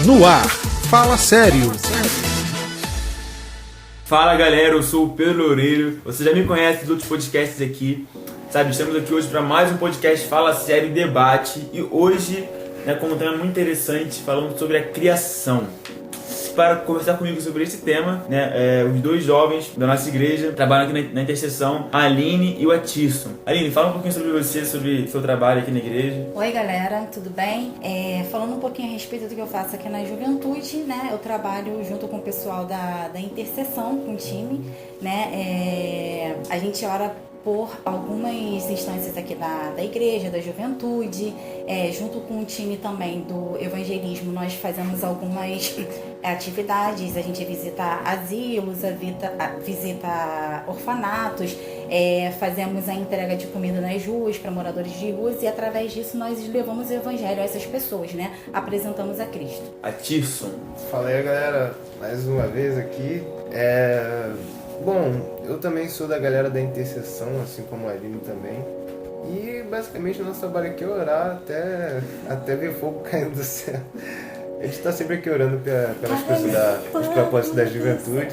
No ar, Fala Sério. Fala galera, eu sou o Pedro Loureiro, você já me conhece dos outros podcasts aqui, sabe? Estamos aqui hoje para mais um podcast Fala Sério Debate e hoje, com um tema muito interessante, falando sobre a criação. Para conversar comigo sobre esse tema, os dois jovens da nossa igreja trabalham aqui na intercessão, a Aline e o Atisson. Aline, fala um pouquinho sobre você, sobre seu trabalho aqui na igreja. Oi galera, tudo bem? Falando um pouquinho a respeito do que eu faço aqui na juventude, eu trabalho junto com o pessoal da intercessão, com o time, a gente ora por algumas instâncias aqui da igreja, da juventude, junto com o time também do evangelismo, nós fazemos algumas atividades, a gente visita asilos, visita orfanatos, fazemos a entrega de comida nas ruas para moradores de ruas e através disso nós levamos o evangelho a essas pessoas, apresentamos a Cristo. Atisson. Fala aí galera, mais uma vez aqui. Bom, eu também sou da galera da intercessão, assim como a Aline também. E basicamente o nosso trabalho aqui é orar até ver fogo caindo do céu. A gente está sempre aqui orando pelas coisas dos propósitos da juventude.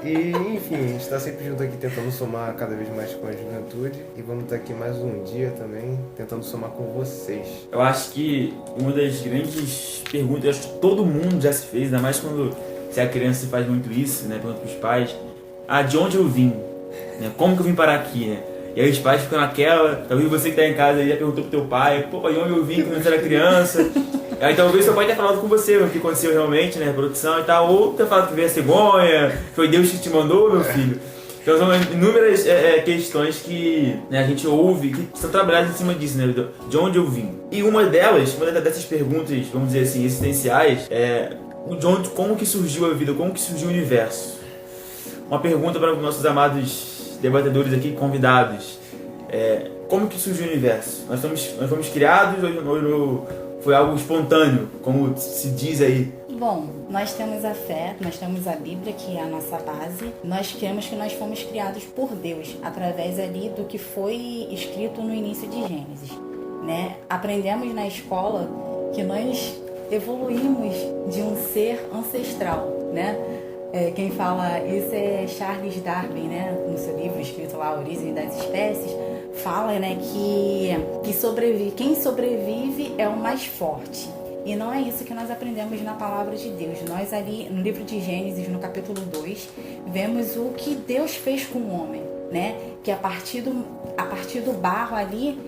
E enfim, a gente está sempre junto aqui tentando somar cada vez mais com a juventude. E vamos estar aqui mais um dia também, tentando somar com vocês. Eu acho que uma das grandes perguntas, eu acho que todo mundo já se fez, ainda mais quando você é criança e faz muito isso, pergunta para os pais. De onde eu vim? Como que eu vim parar aqui? E aí os pais ficam naquela, talvez você que está em casa aí já perguntou pro teu pai, de onde eu vim quando você era criança? Aí talvez seu pai tenha falado com você o que aconteceu realmente, produção e tal, ou tenha falado que veio a cegonha, foi Deus que te mandou, meu filho. Então são inúmeras questões que a gente ouve, que são trabalhadas em cima disso, de onde eu vim. E uma dessas perguntas, vamos dizer assim, existenciais, como que surgiu a vida, como que surgiu o universo? Uma pergunta para os nossos amados debatedores aqui, convidados. Como que surgiu o universo? Nós fomos criados ou foi algo espontâneo, como se diz aí? Bom, nós temos a fé, nós temos a Bíblia, que é a nossa base. Nós cremos que nós fomos criados por Deus, através ali do que foi escrito no início de Gênesis. Aprendemos na escola que nós evoluímos de um ser ancestral, quem fala isso é Charles Darwin, no seu livro escrito lá, A Origem das Espécies, fala que quem sobrevive é o mais forte. E não é isso que nós aprendemos na palavra de Deus. Nós ali, no livro de Gênesis, no capítulo 2, vemos o que Deus fez com o homem, que a partir do barro ali,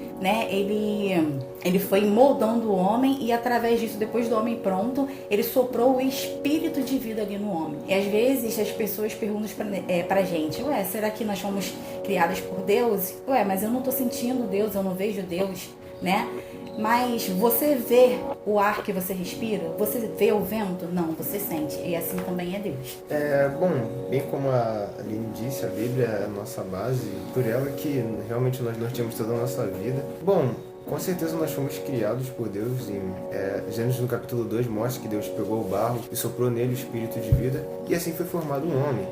ele foi moldando o homem e através disso, depois do homem pronto, ele soprou o espírito de vida ali no homem. E às vezes as pessoas perguntam pra gente, será que nós fomos criadas por Deus? Mas eu não tô sentindo Deus, eu não vejo Deus, Mas você vê o ar que você respira? Você vê o vento? Não, você sente. E assim também é Deus. Bom, bem como a Aline disse, a Bíblia é a nossa base. Por ela que realmente nós norteamos toda a nossa vida. Bom, com certeza nós fomos criados por Deus. Gênesis no capítulo 2 mostra que Deus pegou o barro e soprou nele o espírito de vida. E assim foi formado um homem.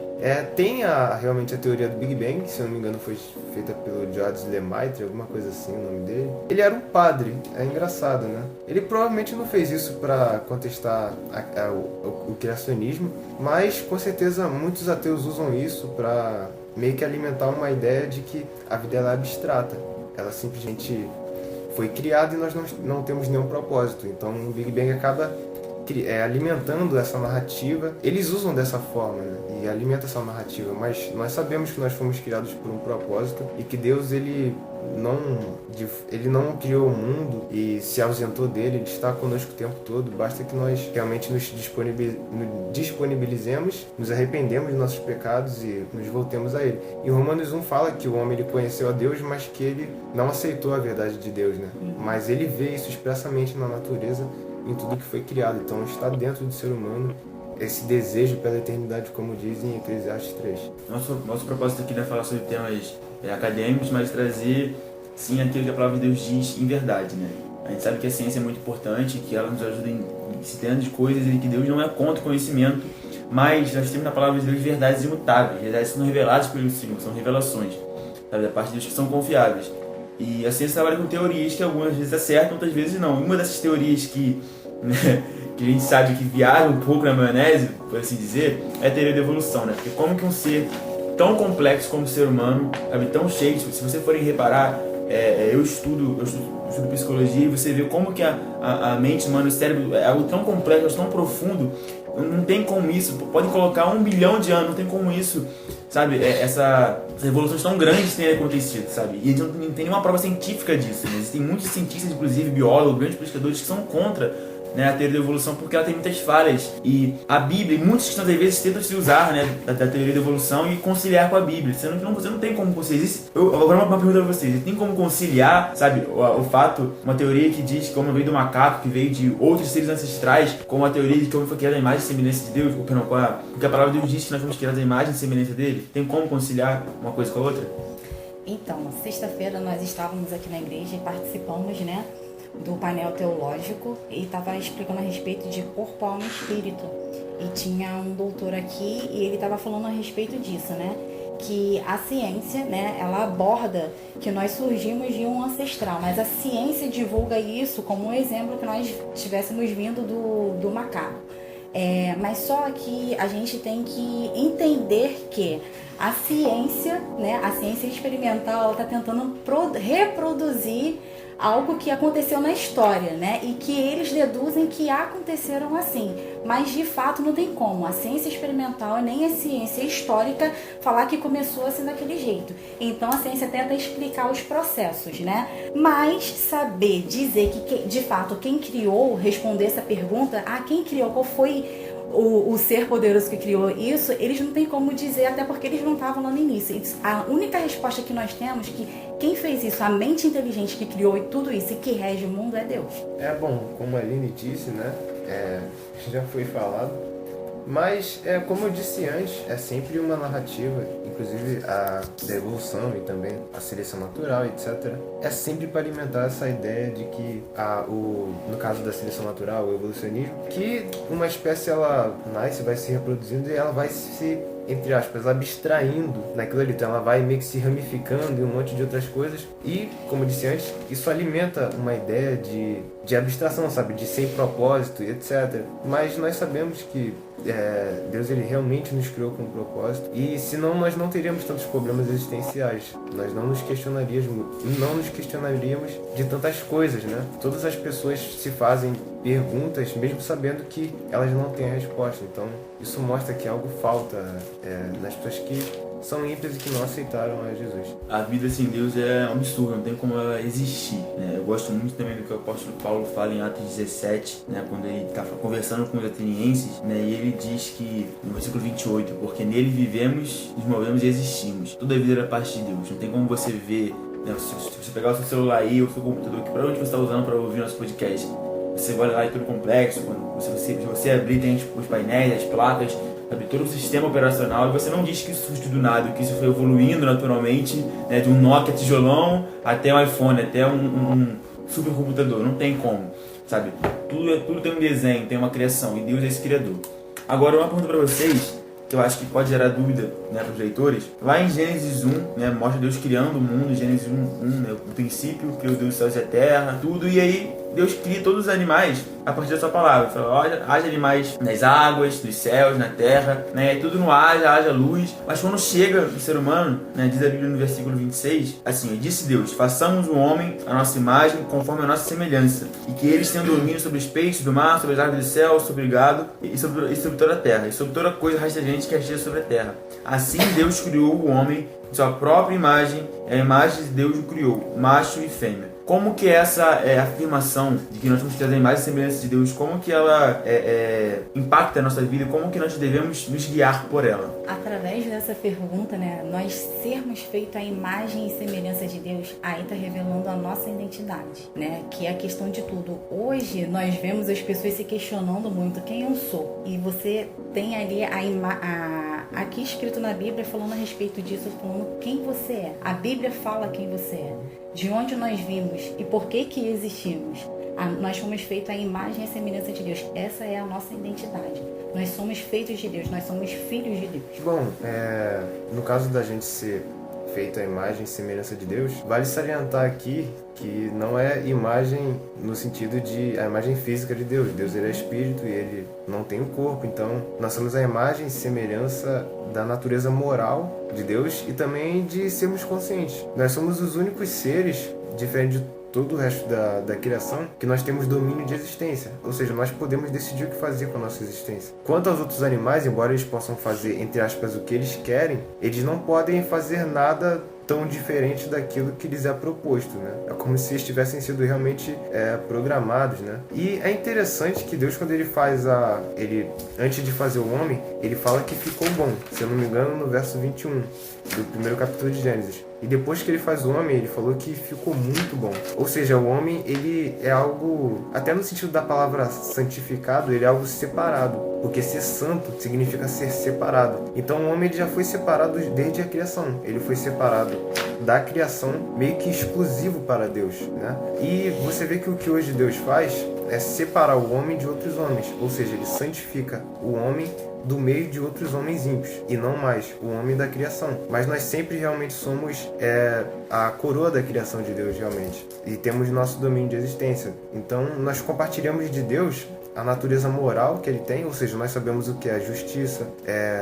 Tem realmente a teoria do Big Bang, que se eu não me engano foi feita pelo George Lemaitre, alguma coisa assim o nome dele. Ele era um padre, é engraçado, Ele provavelmente não fez isso para contestar o criacionismo, mas com certeza muitos ateus usam isso para meio que alimentar uma ideia de que a vida é abstrata. Ela simplesmente foi criada e nós não temos nenhum propósito. Então o Big Bang acaba alimentando essa narrativa. Eles usam dessa forma, e alimenta essa narrativa, mas nós sabemos que nós fomos criados por um propósito e que Deus ele não criou o mundo e se ausentou dele, ele está conosco o tempo todo. Basta que nós realmente nos disponibilizemos, nos arrependemos dos nossos pecados e nos voltemos a ele. E Romanos 1 fala que o homem ele conheceu a Deus, mas que ele não aceitou a verdade de Deus, Mas ele vê isso expressamente na natureza, em tudo que foi criado. Então está dentro do ser humano esse desejo pela eternidade, como diz em Eclesiastes 3. Nosso propósito aqui não é falar sobre temas acadêmicos, mas trazer, sim, aquilo que a palavra de Deus diz em verdade, A gente sabe que a ciência é muito importante, que ela nos ajuda em centenas de coisas e que Deus não é contra o conhecimento, mas nós temos na palavra de Deus verdades imutáveis, verdades que são reveladas pelo Senhor, são revelações, da parte de Deus, que são confiáveis. E a ciência trabalha com teorias que algumas vezes acertam, outras vezes não. Uma dessas teorias que que a gente sabe que viaja um pouco na maionese, por assim dizer, é a teoria da evolução, né? Porque como que um ser tão complexo como o ser humano, sabe, tão cheio, se você forem reparar, eu estudo psicologia e você vê como que a mente humana, o cérebro é algo tão complexo, tão profundo, não tem como isso, pode colocar 1 bilhão de anos, não tem como isso, sabe, essas revoluções tão grandes tenham acontecido, sabe, e a gente não tem nenhuma prova científica disso, né? Existem muitos cientistas, inclusive biólogos, grandes pesquisadores que são contra, né, a teoria da evolução, porque ela tem muitas falhas, e a Bíblia, e muitos cristãos às vezes tentam se usar, né, da teoria da evolução e conciliar com a Bíblia, você não tem como conciliar. Agora uma pergunta pra vocês, tem como conciliar, sabe, o fato, uma teoria que diz que o homem veio do macaco, que veio de outros seres ancestrais, com a teoria de que o homem foi criado à imagem e semelhança de Deus, porque a palavra de Deus diz que nós fomos criados à imagem e semelhança dele, tem como conciliar uma coisa com a outra? Então, sexta-feira nós estávamos aqui na igreja e participamos, né, do painel teológico e estava explicando a respeito de corpo, alma e espírito. E tinha um doutor aqui e ele estava falando a respeito disso, né? Que a ciência, né, ela aborda que nós surgimos de um ancestral, mas a ciência divulga isso como um exemplo que nós estivéssemos vindo do macaco. Mas só que a gente tem que entender que a ciência, né, a ciência experimental, ela está tentando reproduzir algo que aconteceu na história, né? E que eles deduzem que aconteceram assim. Mas, de fato, não tem como. A ciência experimental nem a ciência histórica falar que começou assim daquele jeito. Então, a ciência tenta explicar os processos, né? Mas saber dizer que, de fato, quem criou, responder essa pergunta, quem criou, qual foi o ser poderoso que criou isso, eles não tem como dizer, até porque eles não estavam lá no início. A única resposta que nós temos que quem fez isso, a mente inteligente que criou e tudo isso e que rege o mundo é Deus. Bom, como a Aline disse, né, já foi falado, mas como eu disse antes, é sempre uma narrativa, inclusive a da evolução e também a seleção natural, etc. É sempre para alimentar essa ideia de que, no caso da seleção natural, o evolucionismo, que uma espécie ela nasce, vai se reproduzindo e ela vai se, entre aspas, abstraindo naquilo ali. Então ela vai meio que se ramificando em um monte de outras coisas. E, como eu disse antes, isso alimenta uma ideia de abstração, sabe? De sem propósito e etc. Mas nós sabemos que Deus ele realmente nos criou com um propósito. E senão nós não teríamos tantos problemas existenciais. Nós não nos questionaríamos de tantas coisas, né? Todas as pessoas se fazem perguntas mesmo sabendo que elas não têm a resposta. Então isso mostra que algo falta nas pessoas que são ímpias e que não aceitaram a Jesus. A vida sem Deus é um absurdo, não tem como ela existir, né? Eu gosto muito também do que o apóstolo Paulo fala em Atos 17, né? Quando ele está conversando com os atenienses, né? E ele diz que, no versículo 28, porque nele vivemos, nos movemos e existimos. Toda a vida era parte de Deus. Não tem como você ver, né? Se você pegar o seu celular aí ou o seu computador, que para onde você está usando para ouvir nosso podcast, você olha lá, é tudo complexo. Quando você abrir, tem os painéis, as placas, sabe, todo o sistema operacional, e você não diz que isso surgiu do nada, que isso foi evoluindo naturalmente, né, de um Nokia tijolão até um iPhone, até um supercomputador, não tem como, sabe? Tudo tem um desenho, tem uma criação, e Deus é esse criador. Agora, uma pergunta para vocês, que eu acho que pode gerar dúvida, né, para os leitores. Lá em Gênesis 1, né, mostra Deus criando o mundo, Gênesis 1, né, no princípio, criou Deus os céus e a terra, tudo, e aí Deus cria todos os animais a partir da sua palavra. Ele fala, haja animais nas águas, nos céus, na terra, né? Tudo no haja luz. Mas quando chega o ser humano, né, diz a Bíblia no versículo 26, assim, disse Deus, façamos o homem a nossa imagem, conforme a nossa semelhança, e que eles tenham domínio sobre os peixes do mar, sobre as aves do céu, sobre o gado, e sobre toda a terra, e sobre toda coisa rastejante que hasteja sobre a terra. Assim Deus criou o homem em sua própria imagem, a imagem de Deus o criou, macho e fêmea. Como que essa afirmação de que nós temos que trazer a imagem e semelhança de Deus, como que ela impacta a nossa vida, como que nós devemos nos guiar por ela? Através dessa pergunta, né, nós sermos feitos à imagem e semelhança de Deus, aí está revelando a nossa identidade, né, que é a questão de tudo. Hoje nós vemos as pessoas se questionando muito quem eu sou, e você tem ali aqui escrito na Bíblia falando a respeito disso, falando quem você é. A Bíblia fala quem você é, de onde nós vimos e por que existimos. Nós fomos feitos à imagem e semelhança de Deus. Essa é a nossa identidade. Nós somos feitos de Deus, nós somos filhos de Deus. Bom, no caso da gente ser feito à imagem e semelhança de Deus, vale salientar aqui que não é imagem no sentido de a imagem física de Deus. Deus, ele é espírito e ele não tem o corpo, então nós somos a imagem e semelhança da natureza moral de Deus e também de sermos conscientes. Nós somos os únicos seres, diferente de todo o resto da criação, que nós temos domínio de existência, ou seja, nós podemos decidir o que fazer com a nossa existência. Quanto aos outros animais, embora eles possam fazer, entre aspas, o que eles querem, eles não podem fazer nada tão diferente daquilo que lhes é proposto, né? É como se eles tivessem sido realmente programados, né? E é interessante que Deus, quando ele faz antes de fazer o homem, ele fala que ficou bom, se eu não me engano, no verso 21 do primeiro capítulo de Gênesis. E depois que ele faz o homem, ele falou que ficou muito bom. Ou seja, o homem, ele é algo, até no sentido da palavra santificado, ele é algo separado. Porque ser santo significa ser separado. Então o homem, ele já foi separado desde a criação. Ele foi separado da criação, meio que exclusivo para Deus, né? E você vê que o que hoje Deus faz é separar o homem de outros homens. Ou seja, ele santifica o homem do meio de outros homens ímpios, e não mais o homem da criação. Mas nós sempre realmente somos a coroa da criação de Deus, realmente. E temos nosso domínio de existência. Então nós compartilhamos de Deus a natureza moral que ele tem, ou seja, nós sabemos o que é justiça,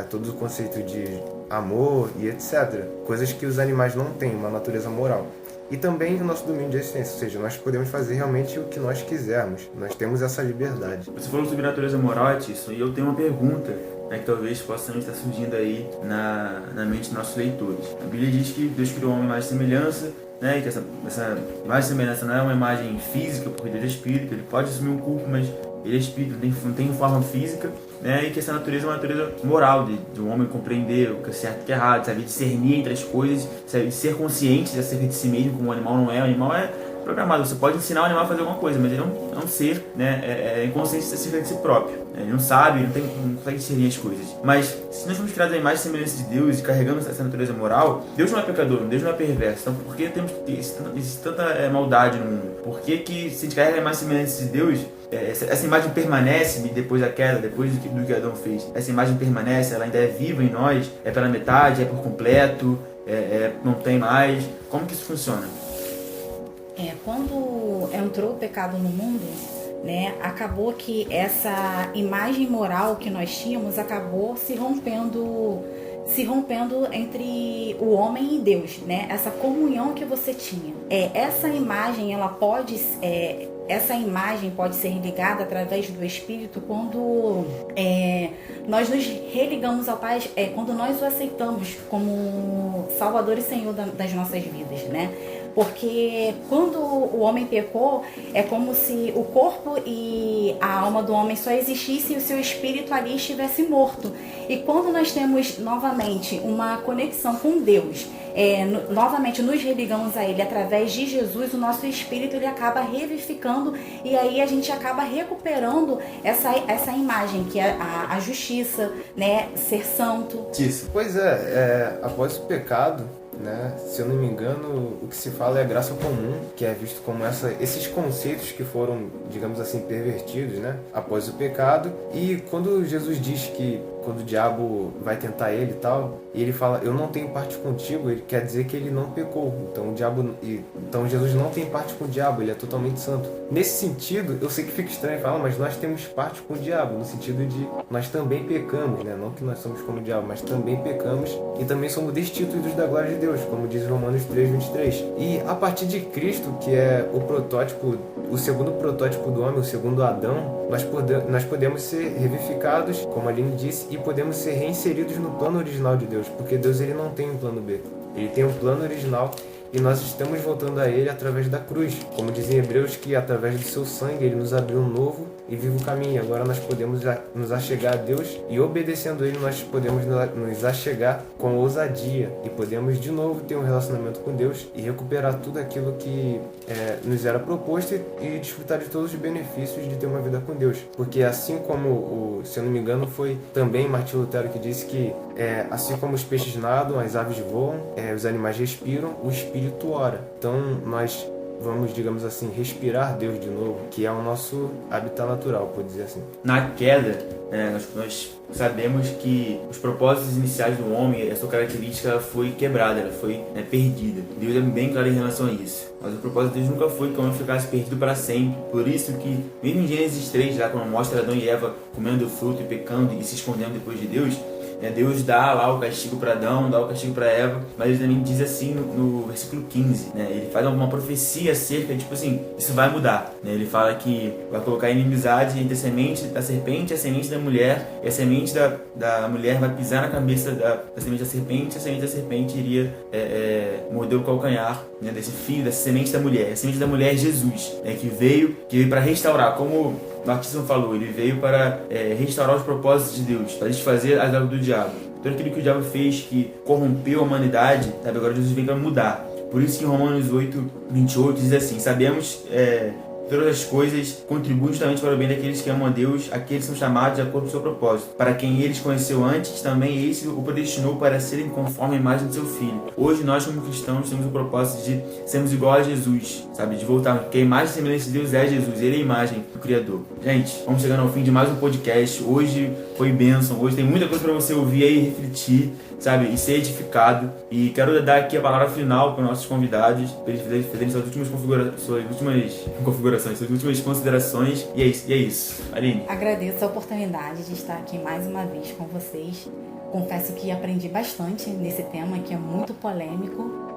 todo o conceito de amor e etc. Coisas que os animais não têm, uma natureza moral. E também o nosso domínio de existência, ou seja, nós podemos fazer realmente o que nós quisermos. Nós temos essa liberdade. Você falou sobre natureza moral, Edson, e eu tenho uma pergunta, né, que talvez possa estar surgindo aí na mente dos nossos leitores. A Bíblia diz que Deus criou uma imagem e semelhança, né, e que essa imagem e semelhança não é uma imagem física, porque Deus é espírito, ele pode assumir um corpo, mas ele é espírito, não tem forma física, né, e que essa natureza é uma natureza moral, de um homem compreender o que é certo e o que é errado, saber discernir entre as coisas, saber ser consciente acerca de si mesmo, como o animal não é. O animal é programado, você pode ensinar o animal a fazer alguma coisa, mas ele é um ser, né, é inconsciente acerca de si próprio. Ele não sabe, não consegue discernir as coisas. Mas se nós fomos criados à imagem e semelhança de Deus e carregamos essa natureza moral, Deus não é pecador, Deus não é perverso. Então por que temos existe tanta maldade no mundo? Por que se a gente carrega a imagem e semelhança de Deus, essa imagem permanece depois da queda, depois do que Adão fez? Essa imagem permanece, ela ainda é viva em nós, é pela metade, é por completo, não tem mais. Como que isso funciona? Quando entrou o pecado no mundo, né, acabou que essa imagem moral que nós tínhamos acabou se rompendo entre o homem e Deus, né? Essa comunhão que você tinha. Essa imagem pode ser ligada através do Espírito quando nós nos religamos ao Pai, quando nós o aceitamos como Salvador e Senhor das nossas vidas, né? Porque quando o homem pecou, é como se o corpo e a alma do homem só existissem e o seu espírito ali estivesse morto. E quando nós temos novamente uma conexão com Deus, novamente nos religamos a Ele através de Jesus, o nosso espírito ele acaba revivificando e aí a gente acaba recuperando essa imagem que é a justiça, né? Ser santo. Isso. Pois após o pecado, né, se eu não me engano, o que se fala é a graça comum, que é visto como esses conceitos que foram, digamos assim, pervertidos, né, após o pecado. E quando Jesus diz que quando o diabo vai tentar ele e tal, e ele fala, eu não tenho parte contigo, ele quer dizer que ele não pecou. Então Jesus não tem parte com o diabo, ele é totalmente santo. Nesse sentido, eu sei que fica estranho falar, mas nós temos parte com o diabo, no sentido de nós também pecamos, né? Não que nós somos como o diabo, mas também pecamos e também somos destituídos da glória de Deus, como diz Romanos 3:23. E a partir de Cristo, que é o protótipo, o segundo protótipo do homem, o segundo Adão, nós podemos ser revivificados, como a Aline disse, e podemos ser reinseridos no plano original de Deus, porque Deus ele não tem um plano B, ele tem um plano original e nós estamos voltando a ele através da cruz, como dizem Hebreus, que através do seu sangue ele nos abriu um novo e vivo caminho. Agora nós podemos nos achegar a Deus e obedecendo ele nós podemos nos achegar com ousadia e podemos de novo ter um relacionamento com Deus e recuperar tudo aquilo que nos era proposto e desfrutar de todos os benefícios de ter uma vida com Deus. Porque assim como, se eu não me engano, foi também Martinho Lutero que disse que assim como os peixes nadam, as aves voam, os animais respiram, o espírito ora. Então nós vamos, digamos assim, respirar Deus de novo, que é o nosso habitat natural, por dizer assim. Na queda, nós sabemos que os propósitos iniciais do homem, a sua característica, ela foi quebrada, ela foi perdida. Deus é bem claro em relação a isso. Mas o propósito de Deus nunca foi que o homem ficasse perdido para sempre. Por isso que, mesmo em Gênesis 3, lá quando mostra Adão e Eva comendo o fruto e pecando e se escondendo depois de Deus, Deus dá lá o castigo para Adão, dá o castigo para Eva, mas ele também diz assim no versículo 15, ele faz uma profecia acerca de, tipo assim, isso vai mudar, Ele fala que vai colocar inimizade entre a semente da serpente e a semente da mulher, e a semente da mulher vai pisar na cabeça da semente da serpente, e a semente da serpente iria morder o calcanhar, desse filho, dessa semente da mulher. A semente da mulher é Jesus, que veio para restaurar, como Martinson falou, ele veio para restaurar os propósitos de Deus, para desfazer as obras do diabo. Tudo aquilo que o diabo fez, que corrompeu a humanidade, agora Jesus vem para mudar. Por isso que em Romanos 8:28 diz assim: sabemos todas as coisas contribuem justamente para o bem daqueles que amam a Deus, aqueles que são chamados de acordo com o seu propósito. Para quem eles conheceu antes, também esse o predestinou para serem conforme a imagem do seu Filho. Hoje nós, como cristãos, temos o propósito de sermos igual a Jesus, de voltar, porque a imagem e semelhança de Deus é Jesus, Ele é a imagem do Criador. Gente, vamos chegando ao fim de mais um podcast. Hoje foi bênção, hoje tem muita coisa para você ouvir aí, refletir, e ser edificado. E quero dar aqui a palavra final para os nossos convidados, para eles fazerem suas últimas considerações. E é isso. Aline. Agradeço a oportunidade de estar aqui mais uma vez com vocês. Confesso que aprendi bastante nesse tema, que é muito polêmico,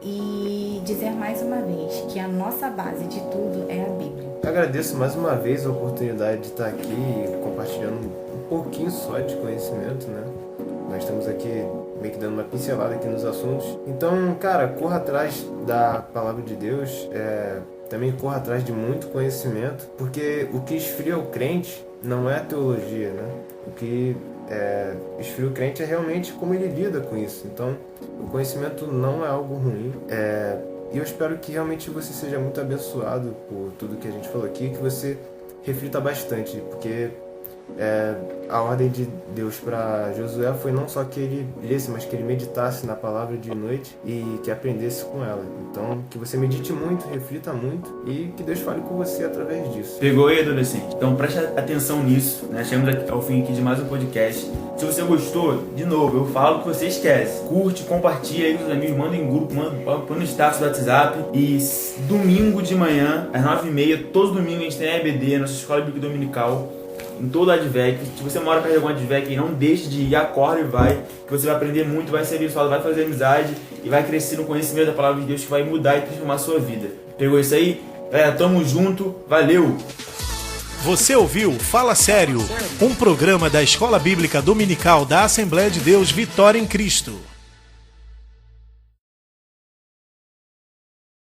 E dizer mais uma vez que a nossa base de tudo é a Bíblia. Agradeço mais uma vez a oportunidade de estar aqui compartilhando um pouquinho só de conhecimento, Nós estamos aqui meio que dando uma pincelada aqui nos assuntos. Então, cara, corra atrás da palavra de Deus, também corra atrás de muito conhecimento, porque o que esfria o crente não é a teologia, O que esfria o crente é realmente como ele lida com isso. Então, o conhecimento não é algo ruim. E eu espero que realmente você seja muito abençoado por tudo que a gente falou aqui, que você reflita bastante, porque a ordem de Deus para Josué foi não só que ele lesse, mas que ele meditasse na palavra de noite e que aprendesse com ela. Então, que você medite muito, reflita muito e que Deus fale com você através disso. Pegou aí, adolescente? Então preste atenção nisso, Chegamos ao fim aqui de mais um podcast. Se você gostou, de novo, eu falo o que você esquece. Curte, compartilha aí com os amigos, manda em grupo, põe no status do WhatsApp. E domingo de manhã, às 9h30, todo domingo a gente tem a EBD, nossa escola bíblica dominical, em toda a Advec. Se você mora perto de alguma Advec, não deixe de ir, acorda e vai, que você vai aprender muito, vai ser abençoado, vai fazer amizade e vai crescer no conhecimento da palavra de Deus, que vai mudar e transformar a sua vida. Pegou isso aí? Galera, tamo junto, valeu! Você ouviu Fala Sério, um programa da Escola Bíblica Dominical da Assembleia de Deus Vitória em Cristo.